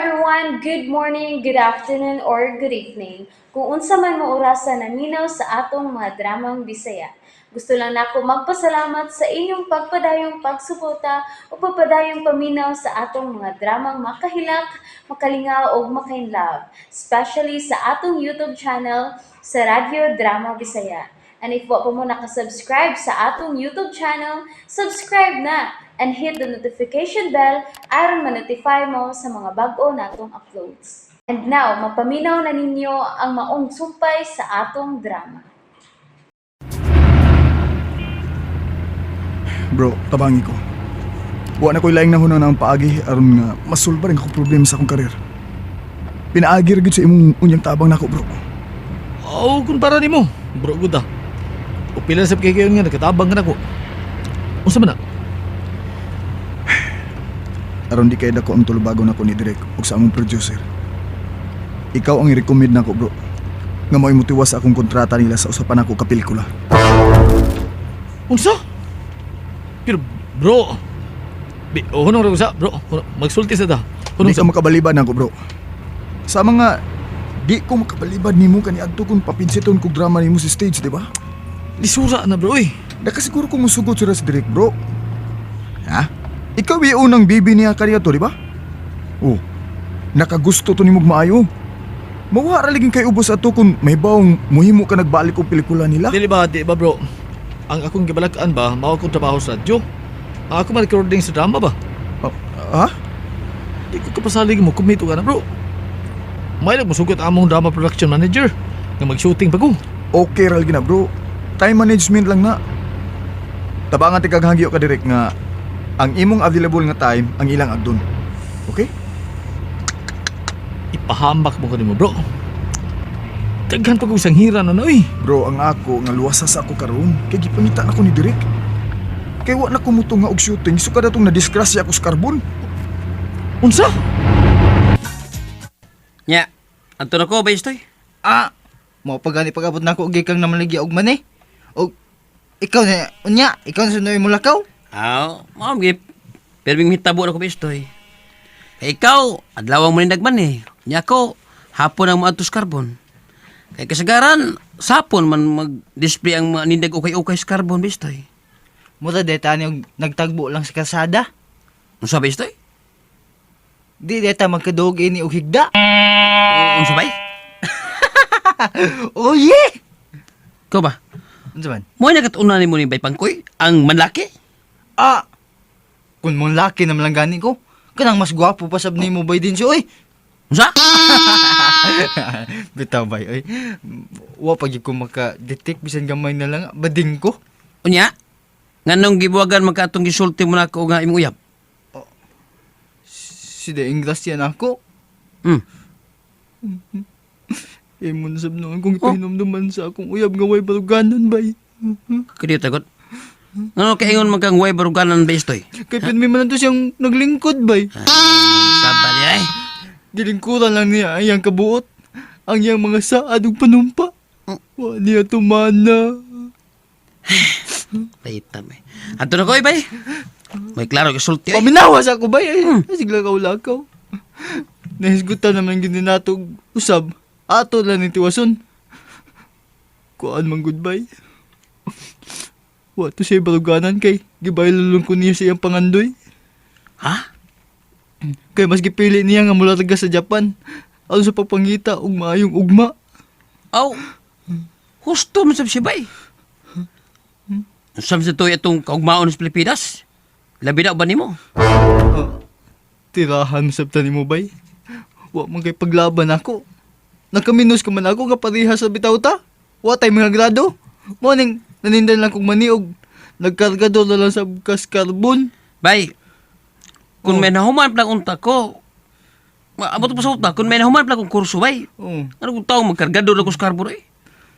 everyone, good morning, good afternoon, or good evening. Kung unsa man mo orasan naminaw sa atong mga dramang Bisaya. Gusto lang nako magpasalamat sa inyong pagpadayong pagsuporta o pagpadayong paminaw sa atong mga dramang makahilak, makalingaw o makainlove, especially sa atong YouTube channel sa Radyo Drama Bisaya. And if wa pa mo nakasubscribe sa atong YouTube channel, subscribe na and hit the notification bell aron ma-notify mo sa mga bag-o natong uploads. And now, mapaminaw na ninyo ang maong sumpay sa atong drama. Bro, tabangi ko. Wa na ko'y laing nahunaw na ang paagi aron nga masulba rin ako problema sa akong karir. Pinaagi rin sa imong unyang tabang nako, bro. Oh, kung para ni mo, bro, good ah. O pila sa pagkikayon nga, nakatabang ka na ko. Unsa man na? Aron di kay dako ang tulubago nako ni Direk ug sa among producer. Ikaw ang i-recommend nako, bro. Nga mo'y motiwas sa akong kontrata nila sa usapan nako ka pelikula. Unsa? Pero, bro, hunong rin sa, bro, magsulti sa ta. Di ka makabaliban nako, bro. Sa mga di ko makabalibad nimo kaniadto kung papinsiton kog drama nimo sa stage, di ba? Lisura na, bro, eh. Nakasiguro ko musugot sila si Direk, bro. Ha? Ikaw yung unang bibi niya kaniya to, di ba? Oh, nakagusto to ni mong maayo. Mawara liging kay ubos ato kung may bawang muhimo ka nagbalik og pelikula nila. Di ba, bro? Ang akong gibalakaan ba, mao akong trabaho sa radyo. Ang ako man-recording sa drama ba? Ha? Di ko kapasalig mo, kumito ka na, bro. May lang musugot among drama production manager nga mag-shooting pa ko. Okay ral gina, bro. Time management lang na. Tabangan ti kaghangyo ka direk nga ang imong available nga time ang ilang agdon. Okay? Ipahamak mo ko ni mo, bro. Daghan pa ko isang hira na, oy. Bro, ang ako nga luwasa sa ako karon kay gipangitan ako ni Direk. Kay wa na kumuto nga og shooting so kada tong nadisgrasya ako sa carbon. Unsa? Nya, anto na ko ba istoy? Mo pagani pag-abot na ako og gikang namaligya og manay. Og ikaw na unya, ikaw na sunoy mo lakaw. Mao gip. Pero bing hitabo na ko ba istoy. Kay ikaw, adlaw mo nindagman eh. Nya ko, hapon ang maatos carbon. Kay kasagaran, sapon man mag-display ang mga nindag ukay-ukay sa carbon ba istoy. Mura deta ni og nagtagbo lang sa kalsada. Unsa ba istoy? Di deta magkadog ini og higda. Unsa ba? Oh yeah. Ko ba? Unsa man? Mo nagatuna ni mo ni bay pangkoy ang manlaki? Kun mong laki na malanggani ko, kanang mas gwapo pa sab nimo bay din siya oy. Unsa? Bitaw bay oy. Wa pag ko maka-detect bisan gamay na lang bading ko. Unya? Nganong gibuwagan magkatong gisulti mo na ko nga imong uyab? Si de ingras yan ako. Imon sab noon kung ipahinomduman sa akong uyab nga way baluganan bay. Kadi tagot. Ano kaingon magkang way baruganan ba istoy? Kay pinmi man to siyang naglingkod bay. Sabali ay. Gilingkuran lang niya ang iyang kabuot. Ang iyang mga saad ug panumpa. Wa niya tumana. Paita may. Ato na ko bay. May klaro kasulti ay. Paminawas ako bay ay. Sigla lakaw. Nahisgutan naman gininatog usab. Ato lang ni tiwason. Kuan man goodbye. Wa to siya baluganan kay gibaylalon ko niya sa iyang pangandoy. Ha? Kay mas gipili niya nga mula taga sa Japan. Aron sa pagpangita og maayong ugma. Aw. Husto mo sab siya bay. Sab sa toy atong kaugmaon sa Pilipinas. Labi na ba nimo? Tirahan sa tani mo bay. Wa man kay paglaban ako. Nakaminus ka man ako nga pareha sa bitawta. Wa tay mga grado. Mo ning nanindan lang kong maniog. Nagkargado na lang sa kas carbon. Bay. Kung may nahuman pa unta ko. Abot pa sa utak, kung may nahuman pa kong kurso bay. Oh. Ano kung tao magkargado na ko sa carbon eh?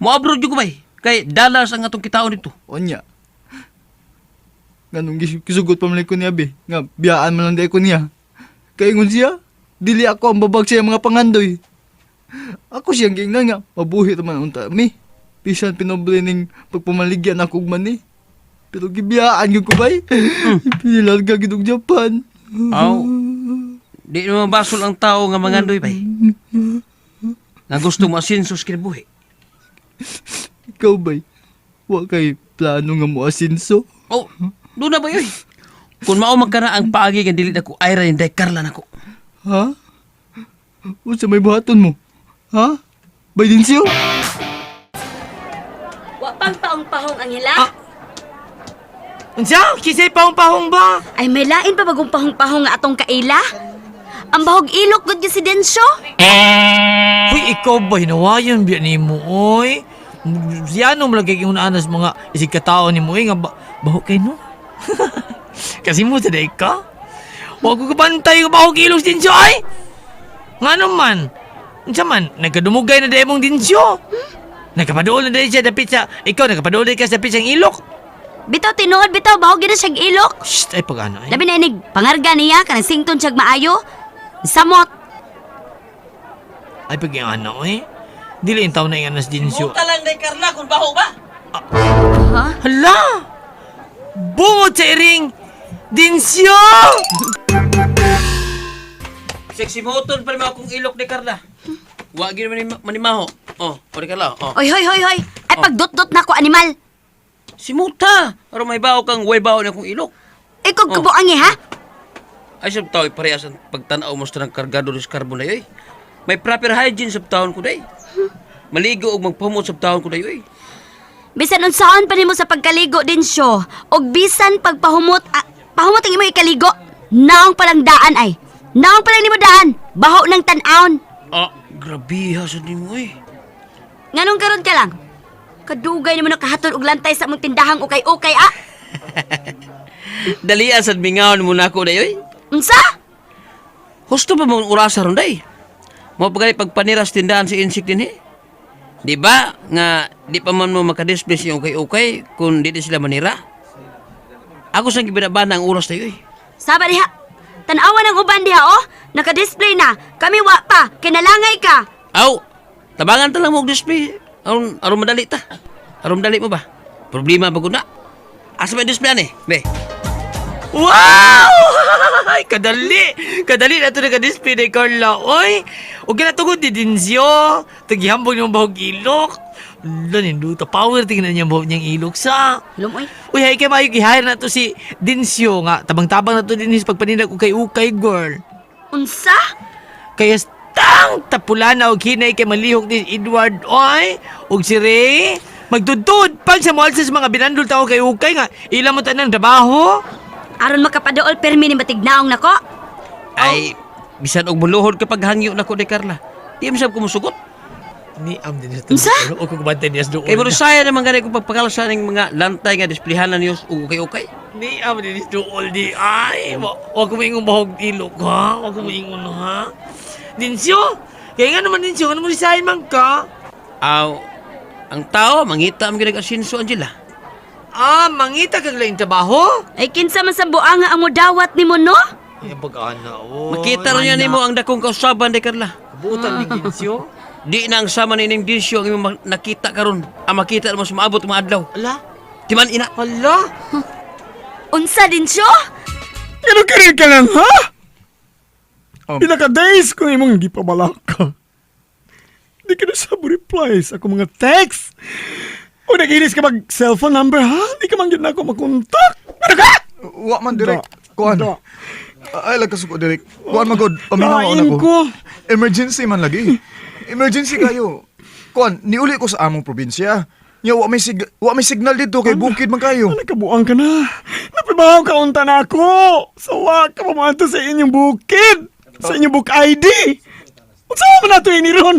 Mo-abroad yung ko bay. Kay dollars ang atong kitaon dito. Onya. Ganong gisugot pa man ko niya be. Nga biyaan man lang di ko niya. Kaingon siya. Dili ako ang babag siya mga pangandoy. Ako siyang gingnan nga. Mabuhi naman unta mi. Bisan pinoble ning pagpamaligyan ako og mani. Pero gibiyaan gyud ko bay. Pinilarga gid og Japan. Aw. Di naman basol ang tao nga mangandoy bay. Nga gusto mo asinso sa kinabuhi. Ikaw ba'y? Wa kay plano nga mo asinso? Oh, doon na ba yun? Kung mao magkana ang paagi nga dili ako ayra ni Day Carla nako. Ha? Unsa may buhaton mo? Ha? Bay din siyo? Wa pang paong-pahong ang hila. Unsa? Kisay pahong-pahong ba? Ay may lain pa bagong pahong-pahong nga atong kaila. Ang bahog ilok gud gyud si Densyo. Uy, ikaw ba hinawayan biya ni mo, oy? Siyano mo lagi yung anas mga isig katao ni mo, nga baho kay no? Kasi mo sa ka? Huwag ko kapantay nga bahog ilos din siya, ay! Nga naman, unsa man, nagkadumugay na demong din siya. Nagkapadool na dahil siya dapit sa, ikaw nagkapadool ka sa dapit sa ilok. Bitaw tinuod bitaw bahog gyud na siyang ilok. Shh, ay pag-ano, ay. Labi na inig pangarga niya kanang sington siyag maayo. Samot. Ay pag-ano, ay. Dili yung taon na yung anas din siya. Muta lang Day Carla kung baho ba? Ha? Hala! Bungod sa iring! Dinsyo! Sexy moton pa rin akong ilok Day Carla. Wa gyud manimaho. Oh, Day Carla. Oh. Oy hoy hoy hoy. Ay pagdot-dot na ko animal. Si Muta, aron may baho kang way baho na akong ilok. Ikaw Oh. kabuang ha? Ay sab tawo parehas ang pagtan-aw mo sa kargado ng carbon na yoy. May proper hygiene sa taon ko day. Maligo og magpamot sa taon ko day oy. Bisan unsaon pa nimo sa pagkaligo Densyo og bisan pagpahumot pahumot ang imo ikaligo. Naong palang daan ay. Naong palang nimo daan. Baho ng tan-aon. Ah, grabe ha sa nimo eh. Nganong karon ka lang? Kadugay nimo nakahatod og lantay sa mong tindahang ukay-ukay Dalian sa mingaon mo na ako day oy. Unsa? Husto pa mong urasa ron day. Mo pagani pagpaniras tindahan si insik din eh. Di ba nga di pa man mo makadisplay yung ukay-ukay kung di sila manira? Ako sang gibinabana ang oras tayo eh. Saba diha. Tan-awan ang uban diha oh. Naka-display na. Kami wa pa. Kinalangay ka. Aw, tabangan ta lang mo og display. Aron madali ta. Aron madali mo ba? Problema ba na? Asa may display ani? Be. Wow! Ay, kadali! Kadali na ito naka-display ni Carla, oy! Huwag ka natugod ni Dinsyo! Tagihambog niyong bahog ilok! Laninduta, power tingnan niya bahog niyang ilok sa... Lumoy. Uy, hay kay mayo gihire na to si Dinsyo nga. Tabang-tabang na to din sa pagpaninag ko kay Ukay, girl. Unsa? Kaya tang tapulan na og hinay kay malihok ni Edward, oy! Og si Ray, magtudtod pag sa mall sa mga binandol tao kay Ukay nga. Ilang mo tanang trabaho? Aron makapadool permi ni matignaong nako. Ay, bisan og muluhod kapag hangyo na ko ni Carla. Di mo sab kumusugot. Ni am din sa Unsa? O kung kubantay niya sa doon. Kay bro saya naman gani ko pagpakalsa ning mga lantay nga displayhanan niyo ug ukay-ukay. Ni am din sa doon di. Ay, wag ko maingong bahog ilok ha. Wag ko maingong ha. Dinsyo, kaya nga naman Dinsyo, ano mo sisahin man ka? Aw, ang tao mangita ang ginag-asinso Angela. Ah, mangita kag laing trabaho? Ay kinsa man sa buanga ang modawat nimo no? Ay, pag-ana, oh. Makita ron niya nimo ang dakong kausaban de Carla. Butan ni Dinsyo. Di na ang sama ni ning disyo ang imong nakita karon. Ang makita mo sa maabot mga adlaw. Ala? Timan ina. Hala? Unsa Densyo? Pero kiri ka lang, ha? Pila ka days ko imong di pa balaka. Di ka na sa reply sa akong mga text. O naginis ka mag-cellphone number, ha? Di ka man yun ako makontak. Ano ka? Wa man direct. Kuan. Da. Ay, lagkasuko direct. Kuan magod. Paminaw Kain na ko. ko. Emergency man lagi. Emergency kayo. Kuan, niuli ko sa among probinsya. Nya wa may signal dito kay bukid man kayo. Nagkabuang ka na. Napibahaw ka unta na ako. Sawa ka pamanto sa inyong bukid. Sa inyong book ID. Unsa man nato ini ron?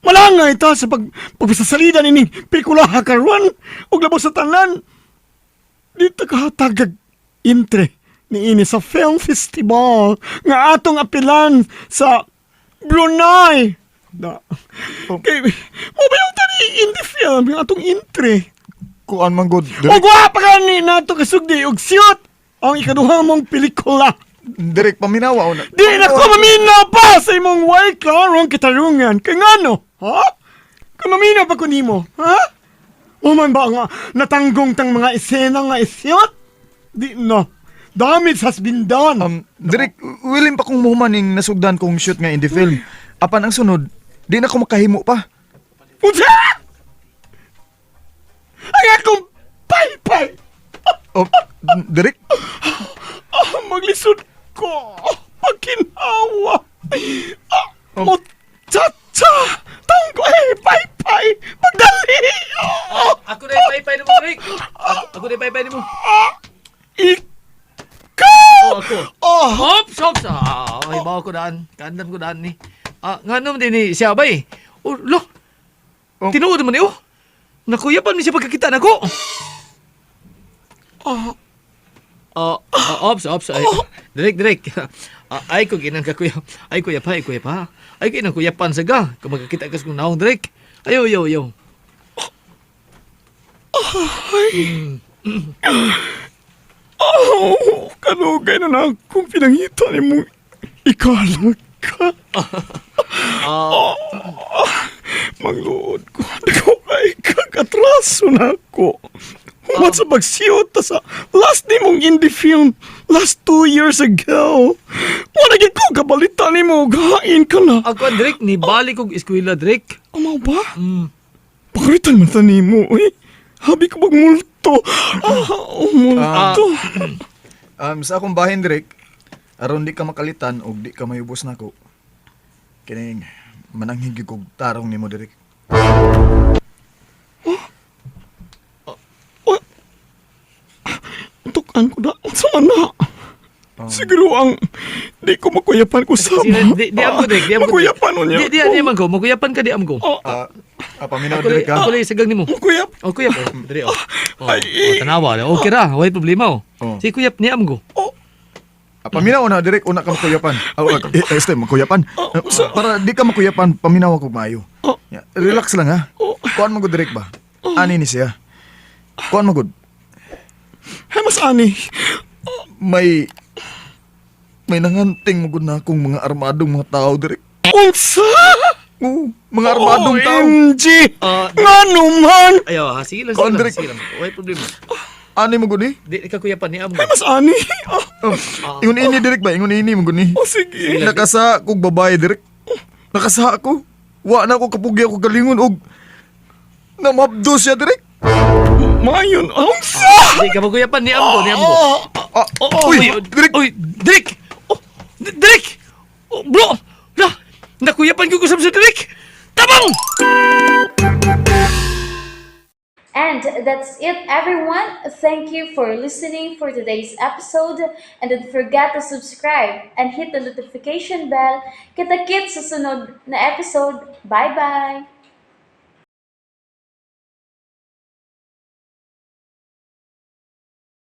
Malanga ito sa pagsasalida ni pelikulaha karon ug labos sa tanan. Dito ka hatagag intre ni ini sa film festival nga atong apilan sa Brunei. Da. Okay, mobile tani in the film yung atong intre. Kuan man god. O gwapa ka ni nato kasugdi og siyot ang ikaduhang mong pelikula. Direct paminawa una. Di na ko mamina pa sa imong way klarong kitarungan. Kaya nga no, ha? Kung mamina pa ko nimo, ha? O man ba nga natanggong tang mga esena nga isyot? Di no. Damage has been done. Direk, willing pa kong muhumaning nasugdan kong shoot nga in the film. Apan ang sunod, di na ko makahimo pa. Unsa? Ang akong paypay. Oh, Direk, Maglisod ko. Pagkinawa. Mo cha-cha. Tangko paypay. Pagdali. Ako na ipay-ipay ni mo, Drake. Ako na ipay-ipay ni mo. Ikaw. Ako. Oh. Hops, hops. Ay, bawa ko daan. Kandan ko daan ni. Nga naman din ni siya bay. Oh, lo. Tinuod naman niyo. Nakuyapan ni siya pagkakita na ko. Ops. Ay, Direk. Ay ko ginang kakuya. Ay kuya pa. Ay ginang kuyapan sa ga. Kung magkakita kas kung naong Direk. Ayo. Kanugay na akong pinangita ni mong ikalag ka. Magluod ko. Ako ay kakatraso na ako. Huwag sa pagsiyot sa last ni mong indie film last 2 years ago. Wala gid ko kabalitan ni mo. Gahain ka na. Ako, Direk, ni balik kong eskwela, Direk. Amaw ba? Pagalitan man ta ni mo eh. Habi ko magmulto. Multo. sa akong bahin, Direk, aron di ka makalitan o di ka mayubos na ko. Kining, mananghigi kog tarong ni mo, Direk. Tukan ko na sa mana. Siguro ang di ko makuyapan ko sa Di am ko, Direk. Di am ko. Makuyapan mo niya. Di am ko. Makuyapan ka, di am ko. Paminaw, Ako Direk, ha? lang sagang ni mo. Makuyap. Oh, kuyap. Dali, oh. Ay. Tanawa. Okay ra. Way problema, oh. Oh. Si kuyap ni am ko. Paminaw na, Direk, una ka makuyapan. Este, makuyapan. Para di ka makuyapan, paminaw ako maayo. Relax lang, ha? Kuan mo good, Direk ba? Ani ni siya. Kuan mo good. Hay mas ani. May nanganting mo good na akong mga armadong mga tao, Direk. Unsa? Oo, mga armadong tao. OMG! Ah, Nga naman! Ayaw, ha. Sige lang, Kondrik. sige lang. Way problema. Ani mo good ni? Di ka kuyapan ni am ko. Hay mas ani. Ingon ini, Direk ba? Ingon ini mo good ni? Oh, sige. Nakasa kong babae, Direk. Nakasa ako. Wa na ako kapugya ko galingon og namabdo siya, Direk. Mayon, unsa? Di ka makuyapan ni am ko, ni am ko. Uy, Direk. Uy, Direk! Oh, Direk! Oh, bro! Nakuyapan ko sa Direk! Tabang! And that's it, everyone. Thank you for listening for today's episode. And don't forget to subscribe and hit the notification bell. Kita-kits sa sunod na episode. Bye-bye!